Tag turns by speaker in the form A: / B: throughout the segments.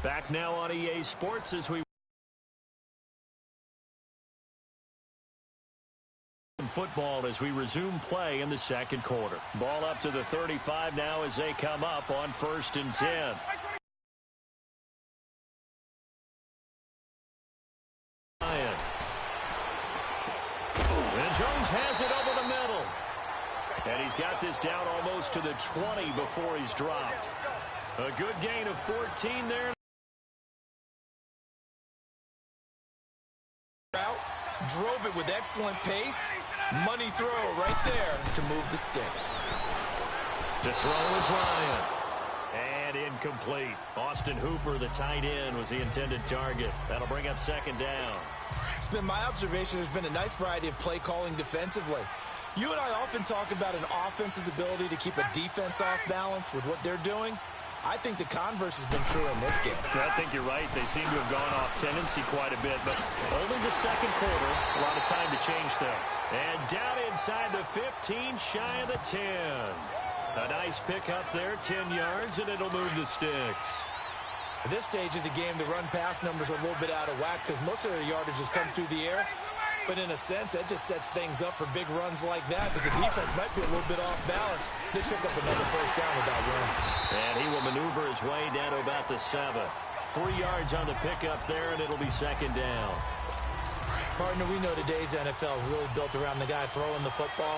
A: Back now on EA Sports as we football as we resume play in the second quarter. Ball up to the 35 now as they come up on 1st and 10. And Jones has it over the middle. And he's got this down almost to the 20 before he's dropped. A good gain of 14 there.
B: Drove it with excellent pace. Money throw right there to move the sticks.
A: To throw is Ryan. And incomplete. Austin Hooper, the tight end, was the intended target. That'll bring up 2nd down.
B: It's been my observation there's been a nice variety of play calling defensively. You and I often talk about an offense's ability to keep a defense off balance with what they're doing. I think the converse has been true in this game.
A: I think you're right. They seem to have gone off tendency quite a bit, but only the second quarter. A lot of time to change things. And down inside the 15, shy of the 10. A nice pick up there, 10 yards, and it'll move the sticks.
B: At this stage of the game, the run-pass numbers are a little bit out of whack because most of their yardage has come through the air. But in a sense, that just sets things up for big runs like that because the defense might be a little bit off balance. They pick up another 1st down without runs.
A: And he will maneuver his way down to about the 7. 3 yards on the pickup there, and it'll be 2nd down.
B: Partner, we know today's NFL is really built around the guy throwing the football.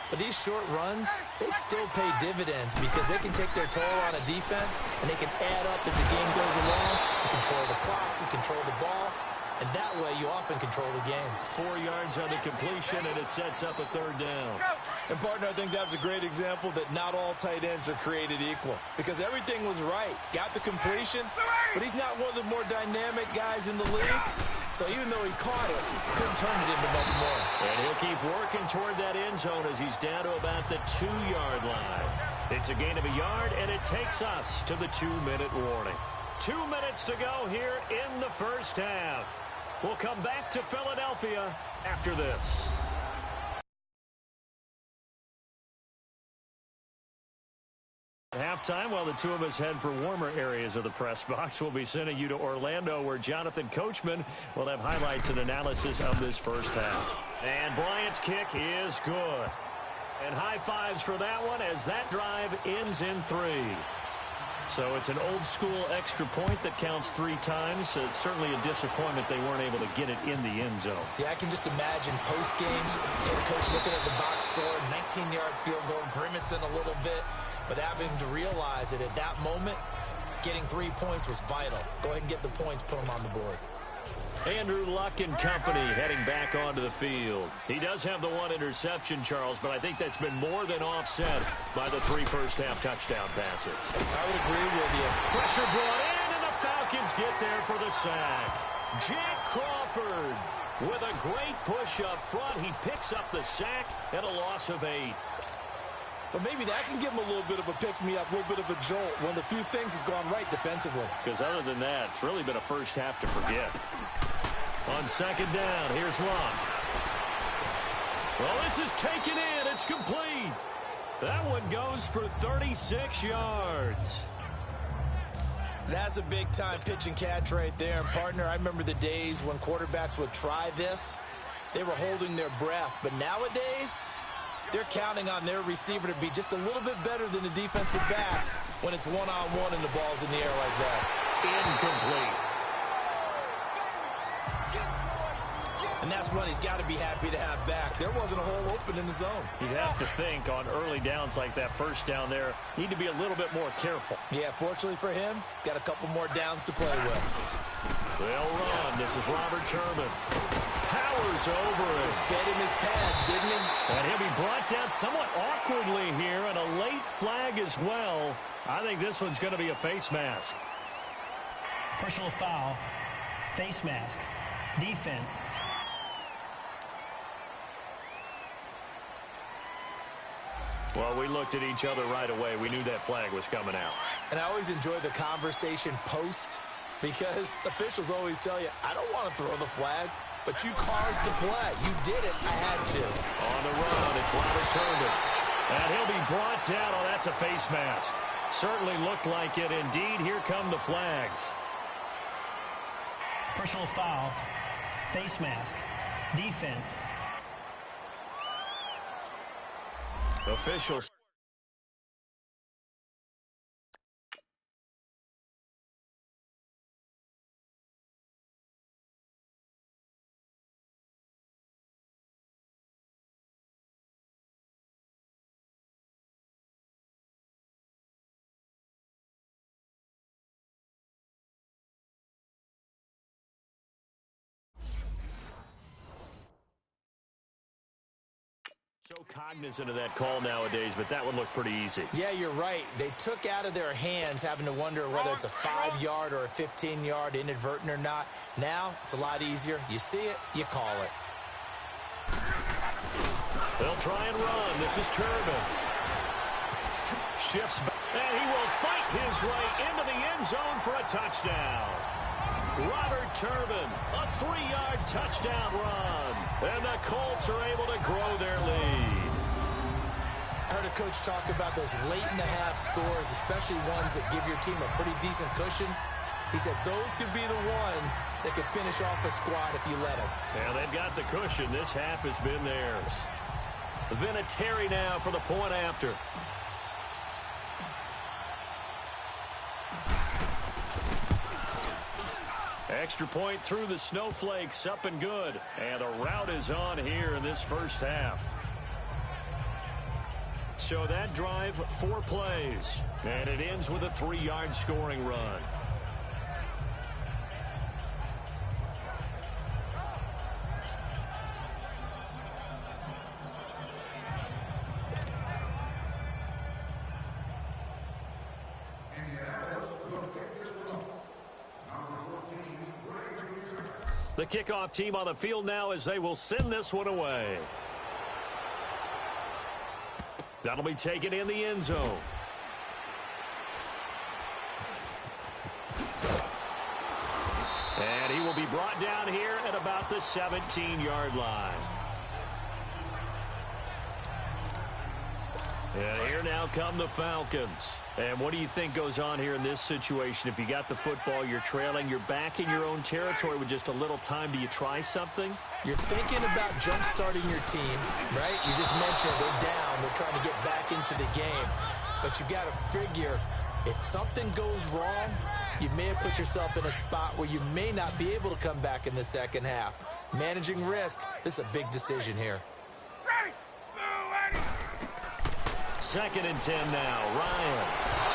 B: But these short runs, they still pay dividends because they can take their toll on a defense, and they can add up as the game goes along. You control the clock, you control the ball. And that way, you often control the game.
A: 4 yards on the completion, and it sets up a 3rd down.
B: And, partner, I think that's a great example that not all tight ends are created equal. Because everything was right. Got the completion, but he's not one of the more dynamic guys in the league. So even though he caught it, couldn't turn it into much more.
A: And he'll keep working toward that end zone as he's down to about the 2-yard line. It's a gain of a yard, and it takes us to the 2-minute warning. 2 minutes to go here in the first half. We'll come back to Philadelphia after this. At halftime, while the two of us head for warmer areas of the press box, we'll be sending you to Orlando, where Jonathan Coachman will have highlights and analysis of this first half. And Bryant's kick is good. And high fives for that one as that drive ends in 3. So it's an old-school extra point that counts 3 times. So it's certainly a disappointment they weren't able to get it in the end zone.
B: Yeah, I can just imagine post-game, head coach looking at the box score, 19-yard field goal, grimacing a little bit, but having to realize that at that moment, getting 3 points was vital. Go ahead and get the points, put them on the board.
A: Andrew Luck and company heading back onto the field. He does have the 1 interception, Charles, but I think that's been more than offset by the 3 first-half touchdown passes.
B: I would agree with you.
A: Pressure brought in, and the Falcons get there for the sack. Jack Crawford with a great push up front. He picks up the sack and a loss of 8.
B: But maybe that can give him a little bit of a pick-me-up, a little bit of a jolt. One of the few things has gone right defensively.
A: Because other than that, it's really been a first half to forget. On 2nd down, here's Luck. Well, this is taken in. It's complete. That one goes for 36 yards.
B: That's a big-time pitch and catch right there. And, partner, I remember the days when quarterbacks would try this. They were holding their breath. But nowadays, they're counting on their receiver to be just a little bit better than the defensive back when it's one-on-one and the ball's in the air like that.
A: Incomplete.
B: And that's one he's got to be happy to have back. There wasn't a hole open in the zone.
A: You'd have to think on early downs like that first down there, need to be a little bit more careful.
B: Yeah, fortunately for him, got a couple more downs to play with.
A: They'll run. This is Robert Turbin. Powers over it.
B: Just fed him his pads, didn't he?
A: And he'll be brought down somewhat awkwardly here, and a late flag as well. I think this one's going to be a face mask.
C: Personal foul, face mask, defense.
A: Well, we looked at each other right away. We knew that flag was coming out.
B: And I always enjoy the conversation post because officials always tell you, I don't want to throw the flag, but you caused the play. You did it. I had to.
A: On the run, it's Robert Turbin. And he'll be brought down. Oh, that's a face mask. Certainly looked like it. Indeed, here come the flags.
C: Personal foul. Face mask. Defense.
A: Officials. So cognizant of that call nowadays, but that would look pretty easy.
B: Yeah, you're right. They took out of their hands having to wonder whether it's a 5-yard or a 15-yard inadvertent or not. Now, it's a lot easier. You see it, you call it.
A: They'll try and run. This is Turbin. Shifts back, and he will fight his way into the end zone for a touchdown. Robert Turbin, a 3-yard touchdown run. And the Colts are able to grow their lead.
B: I heard a coach talk about those late-in-the-half scores, especially ones that give your team a pretty decent cushion. He said those could be the ones that could finish off a squad if you let them.
A: Yeah, they've got the cushion. This half has been theirs. Vinatieri now for the point after. Extra point through the snowflakes, up and good. And the route is on here in this first half. So that drive, 4 plays. And it ends with a 3-yard scoring run. The kickoff team on the field now as they will send this one away. That'll be taken in the end zone. And he will be brought down here at about the 17-yard line. And here now come the Falcons. And what do you think goes on here in this situation? If you got the football, you're trailing, you're back in your own territory with just a little time. Do you try something?
B: You're thinking about jump-starting your team, right? You just mentioned they're down. They're trying to get back into the game. But you got to figure if something goes wrong, you may have put yourself in a spot where you may not be able to come back in the second half. Managing risk, this is a big decision here.
A: 2nd and 10 now. Ryan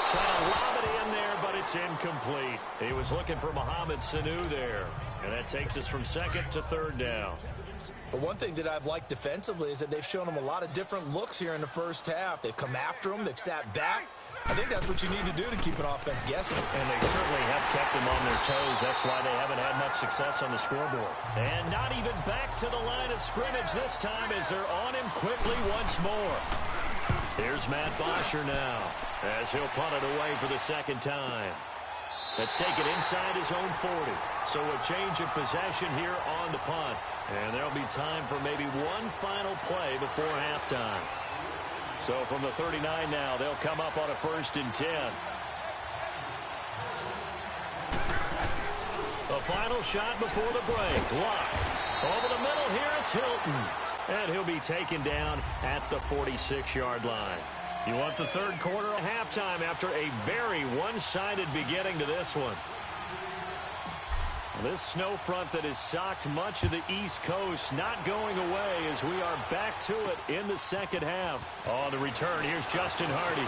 A: trying to lob it in there, but it's incomplete. He was looking for Mohamed Sanu there. And that takes us from 2nd to 3rd down.
B: But one thing that I've liked defensively is that they've shown them a lot of different looks here in the first half. They've come after them. They've sat back. I think that's what you need to do to keep an offense guessing.
A: And they certainly have kept them on their toes. That's why they haven't had much success on the scoreboard. And not even back to the line of scrimmage this time as they're on him quickly once more. Here's Matt Bosher now as he'll punt it away for the 2nd time. That's taken inside his own 40. So a change of possession here on the punt. And there'll be time for maybe one final play before halftime. So from the 39 now, they'll come up on a 1st and 10. The final shot before the break. Block. Over the middle here, it's Hilton. And he'll be taken down at the 46-yard line. You want the 3rd quarter at halftime after a very one-sided beginning to this one. This snow front that has socked much of the East Coast not going away as we are back to it in the 2nd half. On the return, here's Justin Hardy.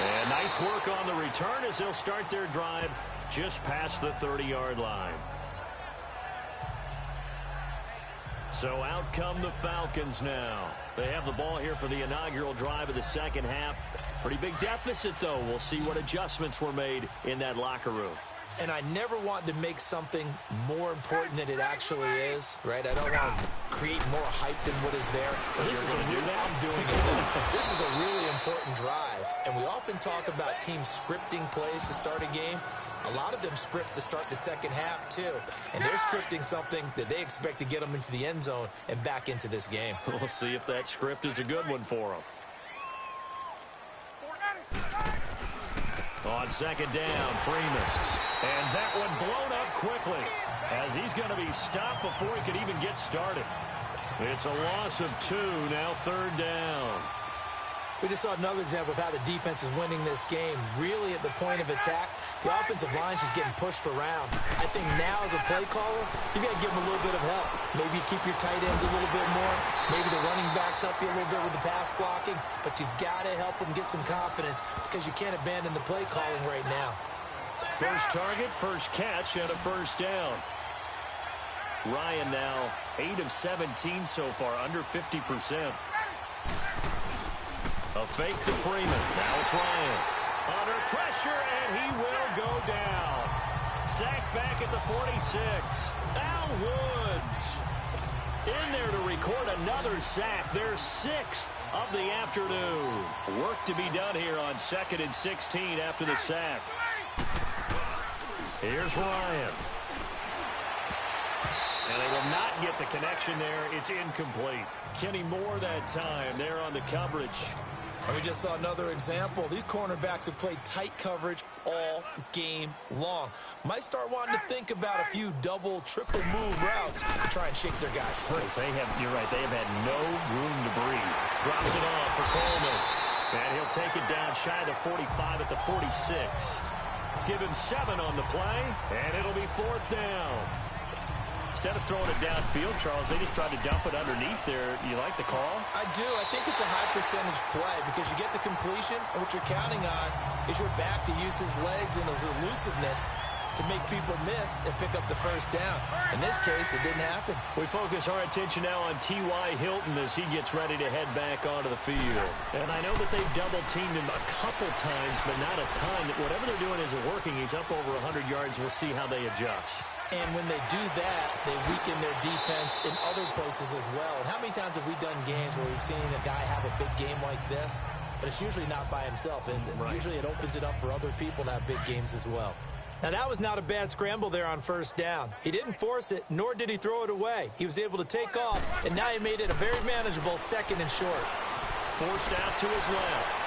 A: And nice work on the return as they'll start their drive just past the 30-yard line. So out come the Falcons now. They have the ball here for the inaugural drive of the 2nd half. Pretty big deficit, though. We'll see what adjustments were made in that locker room.
B: And I never want to make something more important than it actually is, right? I don't want to create more hype than what is there. But this is a really, I'm doing it. This is a really important drive. And we often talk about teams scripting plays to start a game. A lot of them script to start the 2nd half, too. And they're scripting something that they expect to get them into the end zone and back into this game.
A: We'll see if that script is a good one for them. On 2nd down, Freeman. And that one blown up quickly as he's going to be stopped before he could even get started. It's a loss of 2, now 3rd down.
B: We just saw another example of how the defense is winning this game. Really at the point of attack, the offensive line is just getting pushed around. I think now as a play caller, you got to give them a little bit of help. Maybe keep your tight ends a little bit more. Maybe the running backs help you a little bit with the pass blocking. But you've got to help them get some confidence because you can't abandon the play calling right now.
A: First target, first catch, and a 1st down. Ryan now 8 of 17 so far, under 50%. A fake to Freeman. Now it's Ryan. Under pressure, and he will go down. Sacked back at the 46. Al Woods in there to record another sack. Their 6th of the afternoon. Work to be done here on 2nd and 16 after the sack. Here's Ryan. And they will not get the connection there. It's incomplete. Kenny Moore that time there on the coverage.
B: And we just saw another example. These cornerbacks have played tight coverage all game long. Might start wanting to think about a few double, triple move routes to try and shake their guys free.
A: You're right. They have had no room to breathe. Drops it off for Coleman. And he'll take it down shy of the 45 at the 46. Give him 7 on the play, and it'll be 4th down. Instead of throwing it downfield, Charles, they just tried to dump it underneath there. You like the call?
B: I do. I think it's a high percentage play because you get the completion, and what you're counting on is your back to use his legs and his elusiveness to make people miss and pick up the 1st down. In this case, it didn't happen.
A: We focus our attention now on T.Y. Hilton as he gets ready to head back onto the field. And I know that they've double-teamed him a couple times, but not a ton. Whatever they're doing isn't working. He's up over 100 yards. We'll see how they adjust.
B: And when they do that, they weaken their defense in other places as well. And how many times have we done games where we've seen a guy have a big game like this? But it's usually not by himself, is it?
A: Right.
B: Usually it opens it up for other people to have big games as well. Now, that was not a bad scramble there on 1st down. He didn't force it, nor did he throw it away. He was able to take off, and now he made it a very manageable 2nd and short.
A: Forced out to his left.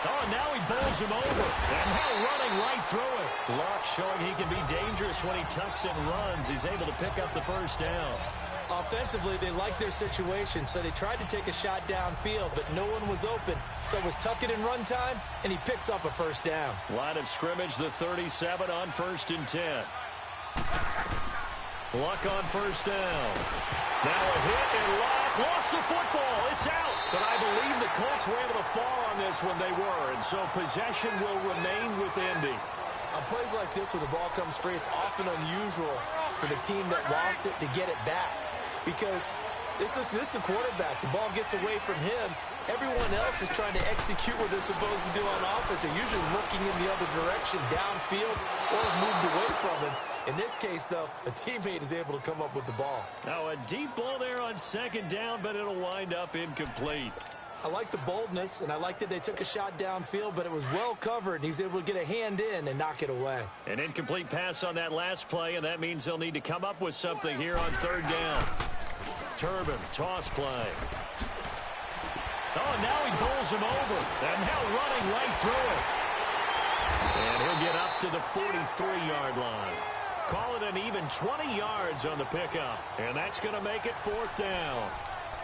A: Oh, and now he bowls him over. And now running right through it. Luck showing he can be dangerous when he tucks and runs. He's able to pick up the 1st down.
B: Offensively, they liked their situation, so they tried to take a shot downfield, but no one was open. So it was tuck it and run time, and he picks up a 1st down.
A: Line of scrimmage, the 37 on 1st and 10. Luck on 1st down. Now a hit, and Luck lost the football. It's out. But I believe the Colts were able to fall on this when they were, and so possession will remain with Indy.
B: On plays like this where the ball comes free, it's often unusual for the team that lost it to get it back. Because this is the quarterback. The ball gets away from him. Everyone else is trying to execute what they're supposed to do on offense. They're usually looking in the other direction, downfield, or moved away from him. In this case, though, a teammate is able to come up with the ball.
A: Now a deep ball there on 2nd down, but it'll wind up incomplete.
B: I like the boldness, and I like that they took a shot downfield, but it was well covered, and he was able to get a hand in and knock it away.
A: An incomplete pass on that last play, and that means they'll need to come up with something here on 3rd down. Turbin, toss play. Oh, and now he bowls him over. And now running right through it. And he'll get up to the 43-yard line. Call it an even 20 yards on the pickup. And that's going to make it 4th down.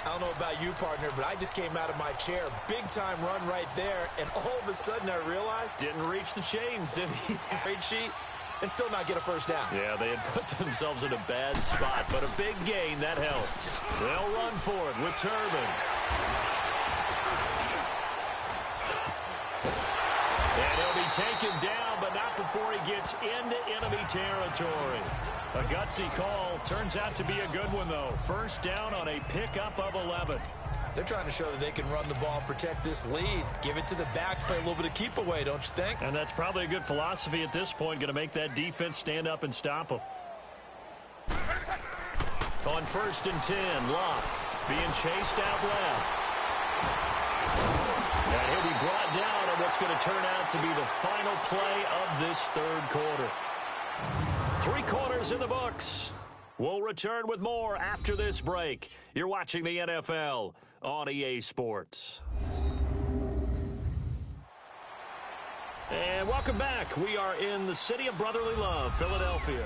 B: I don't know about you, partner, but I just came out of my chair. Big-time run right there, and all of a sudden I realized...
A: Didn't reach the chains, did he?
B: Great sheet, and still not get a 1st down.
A: Yeah, they had put themselves in a bad spot, but a big gain, that helps. They'll run for it with Turbin. And he'll be taken down, but not before he gets into enemy territory. A gutsy call. Turns out to be a good one, though. 1st down on a pickup of 11.
B: They're trying to show that they can run the ball and protect this lead. Give it to the backs, play a little bit of keep away, don't you think?
A: And that's probably a good philosophy at this point. Going to make that defense stand up and stop them. On 1st and 10, Locke being chased out left. And he'll be brought down on what's going to turn out to be the final play of this 3rd quarter. 3 quarters in the books. We'll return with more after this break. You're watching the NFL on EA Sports. And welcome back. We are in the city of brotherly love, Philadelphia.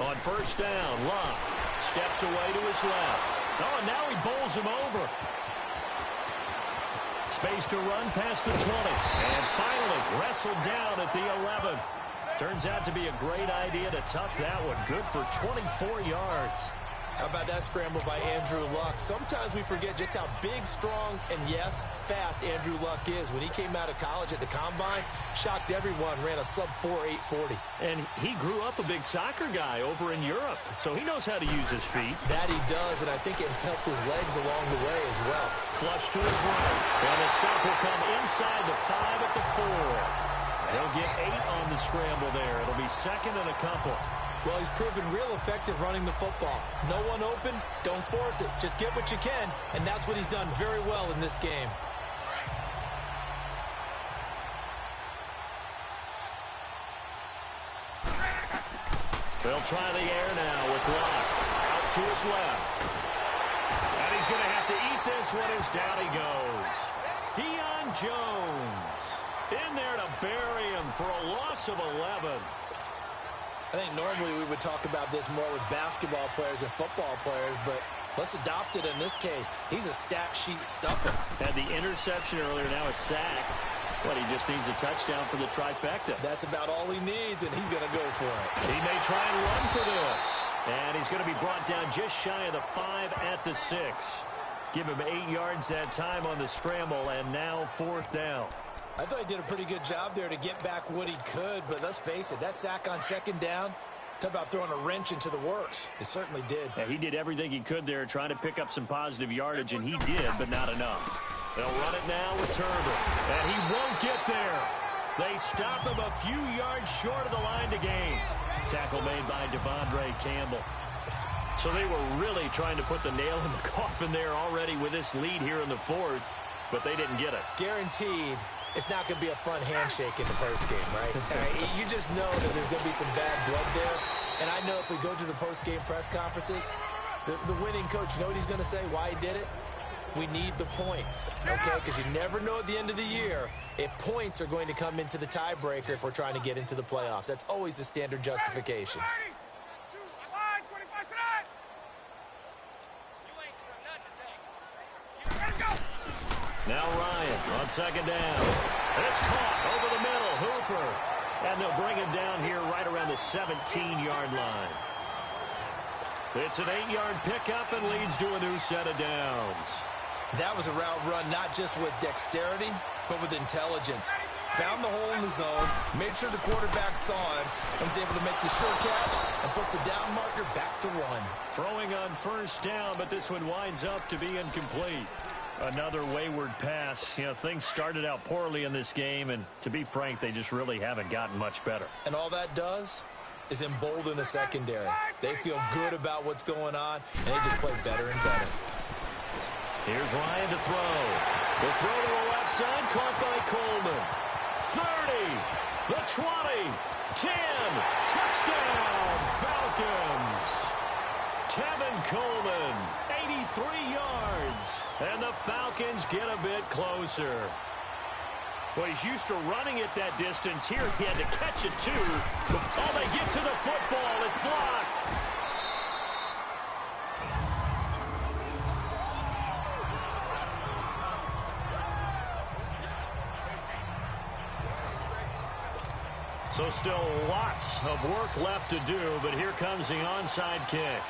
A: On first down, Luck steps away to his left. Oh, and now he bowls him over. Space to run past the 20. And finally wrestled down at the 11. Turns out to be a great idea to tuck that one. Good for 24 yards.
B: How about that scramble by Andrew Luck? Sometimes we forget just how big, strong, and, yes, fast Andrew Luck is. When he came out of college at the Combine, shocked everyone, ran a sub-4 840.
A: And he grew up a big soccer guy over in Europe, so he knows how to use his feet.
B: That he does, and I think it's helped his legs along the way as well.
A: Flush to his right. And the stop will come inside the 5 at the 4. They'll get 8 on the scramble there. It'll be second and a couple.
B: Well, he's proven real effective running the football. No one open, don't force it. Just get what you can, and that's what he's done very well in this game.
A: They'll try the air now with Locke. Out to his left. And he's going to have to eat this one as down he goes. Deion Jones in there to bury him for a loss of 11.
B: I think normally we would talk about this more with basketball players and football players, but let's adopt it in this case. He's a stat sheet stuffer.
A: Had the interception earlier, now a sack. But he just needs a touchdown for the trifecta.
B: That's about all he needs, and he's going to go for it.
A: He may try and run for this. And he's going to be brought down just shy of the 5 at the 6. Give him 8 yards that time on the scramble, and now 4th down.
B: I thought he did a pretty good job there to get back what he could, but let's face it, that sack on 2nd down, talk about throwing a wrench into the works. It certainly did.
A: Yeah, he did everything he could there trying to pick up some positive yardage, and he did, but not enough. They'll run it now with Turner, and he won't get there. They stop him a few yards short of the line to gain. Tackle made by Devondre Campbell. So they were really trying to put the nail in the coffin there already with this lead here in the 4th, but they didn't get it.
B: Guaranteed. It's not going to be a fun handshake in the postgame, right? You just know that there's going to be some bad blood there. And I know if we go to the postgame press conferences, the winning coach, you know what he's going to say, why he did it? We need the points, okay? Because you never know at the end of the year if points are going to come into the tiebreaker if we're trying to get into the playoffs. That's always the standard justification.
A: Now Ryan on 2nd down. It's caught over the middle. Hooper. And they'll bring him down here right around the 17-yard line. It's an 8-yard pickup and leads to a new set of downs.
B: That was a route run not just with dexterity, but with intelligence. Found the hole in the zone, made sure the quarterback saw him, and was able to make the sure catch and put the down marker back to 1.
A: Throwing on 1st down, but this one winds up to be incomplete. Another wayward pass. You know, things started out poorly in this game, and to be frank, they just really haven't gotten much better.
B: And all that does is embolden the secondary. They feel good about what's going on, and they just play better and better.
A: Here's Ryan to throw. The throw to the left side, caught by Coleman. 30, the 20, 10, touchdown, Falcons. Tevin Coleman, 83 yards, and the Falcons get a bit closer. Well, he's used to running it that distance. Here he had to catch it, too. Oh, they get to the football. It's blocked. So still lots of work left to do, but here comes the onside kick.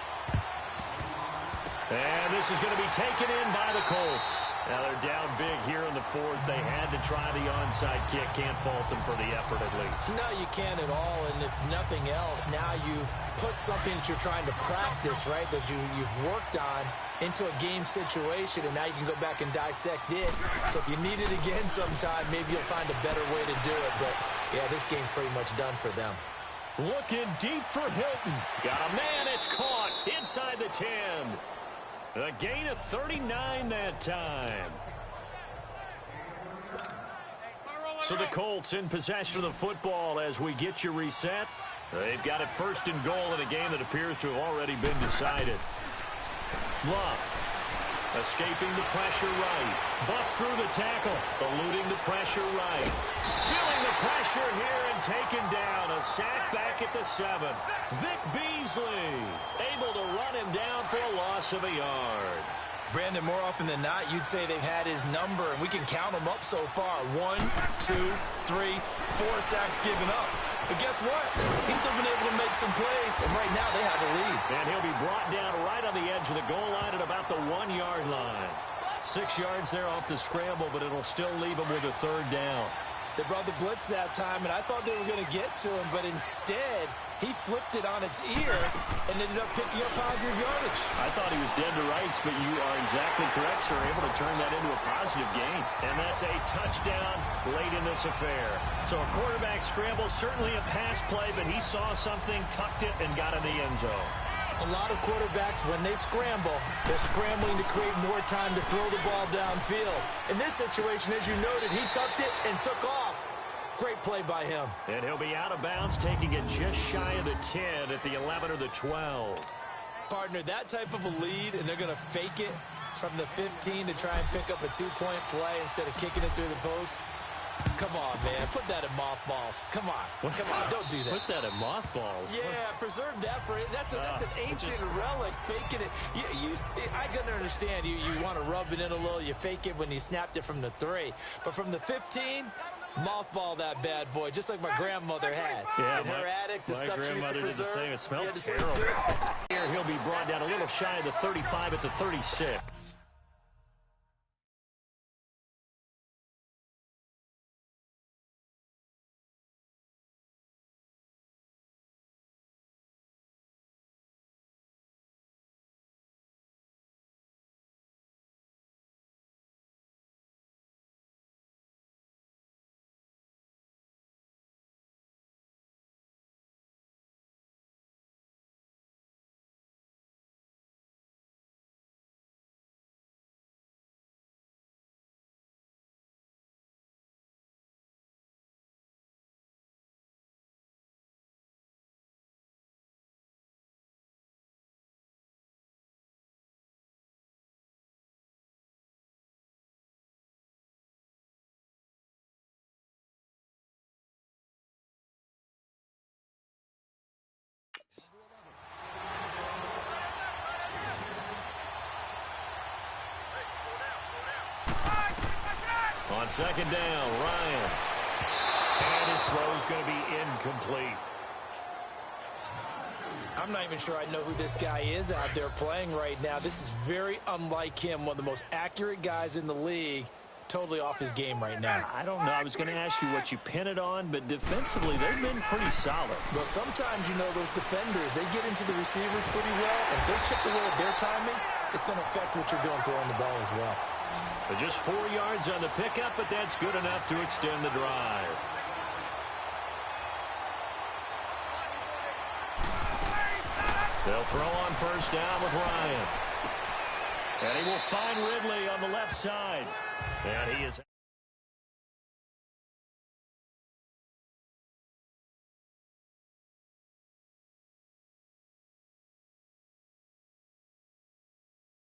A: And this is going to be taken in by the Colts. Now they're down big here in the 4th. They had to try the onside kick. Can't fault them for the effort at least.
B: No, you can't at all. And if nothing else, now you've put something that you're trying to practice, right, that you've worked on into a game situation, and now you can go back and dissect it. So if you need it again sometime, maybe you'll find a better way to do it. But, yeah, this game's pretty much done for them.
A: Looking deep for Hilton. Got a man. It's caught inside the 10. A gain of 39 that time. So the Colts in possession of the football as we get you reset. They've got it first and goal in a game that appears to have already been decided. Love. Escaping the pressure right. Busts through the tackle. Eluding the pressure right. Feeling the pressure here and taken down. A sack back at the 7. Vic Beasley able to run him down for a loss of a yard.
B: Brandon, more often than not, you'd say they've had his number, and we can count them up so far. 1, 2, 3, 4 sacks given up. But guess what? He's still been able to make some plays, and right now they have a lead.
A: And he'll be brought down right on the edge of the goal line at about the 1-yard line. 6 yards there off the scramble, but it'll still leave him with a 3rd down.
B: They brought the blitz that time, and I thought they were going to get to him, but instead he flipped it on its ear and ended up picking up positive yardage.
A: I thought he was dead to rights, but you are exactly correct, sir. Able to turn that into a positive gain. And that's a touchdown late in this affair. So a quarterback scramble, certainly a pass play, but he saw something, tucked it, and got in the end zone.
B: A lot of quarterbacks, when they scramble, they're scrambling to create more time to throw the ball downfield. In this situation, as you noted, he tucked it and took off. Great play by him.
A: And he'll be out of bounds, taking it just shy of the 10 at the 11 or the 12.
B: Partner, that type of a lead, and they're going to fake it from the 15 to try and pick up a 2-point play instead of kicking it through the post. Come on, man. Put that in mothballs. Come on. Come on. Don't do that.
A: Put that in mothballs.
B: Yeah, preserve that for it. That's an ancient relic, faking it. I can understand you want to rub it in a little. You fake it when you snapped it from the 3. But from the 15, mothball that bad boy, just like my grandmother had.
A: Yeah,
B: in her attic, the stuff she used to preserve.
A: Did the same. It smelled terrible. Here he'll be brought down a little shy of the 35 at the 36. On 2nd down, Ryan. And his throw's going to be incomplete.
B: I'm not even sure I know who this guy is out there playing right now. This is very unlike him, one of the most accurate guys in the league. Totally off his game right now.
A: I don't know. I was going to ask you what you pin it on, but defensively, they've been pretty solid.
B: Well, sometimes, those defenders, they get into the receivers pretty well, and if they chip away at their timing, it's going to affect what you're doing throwing the ball as well.
A: But just 4 yards on the pickup, but that's good enough to extend the drive. They'll throw on 1st down with Ryan. And he will find Ridley on the left side. And he is...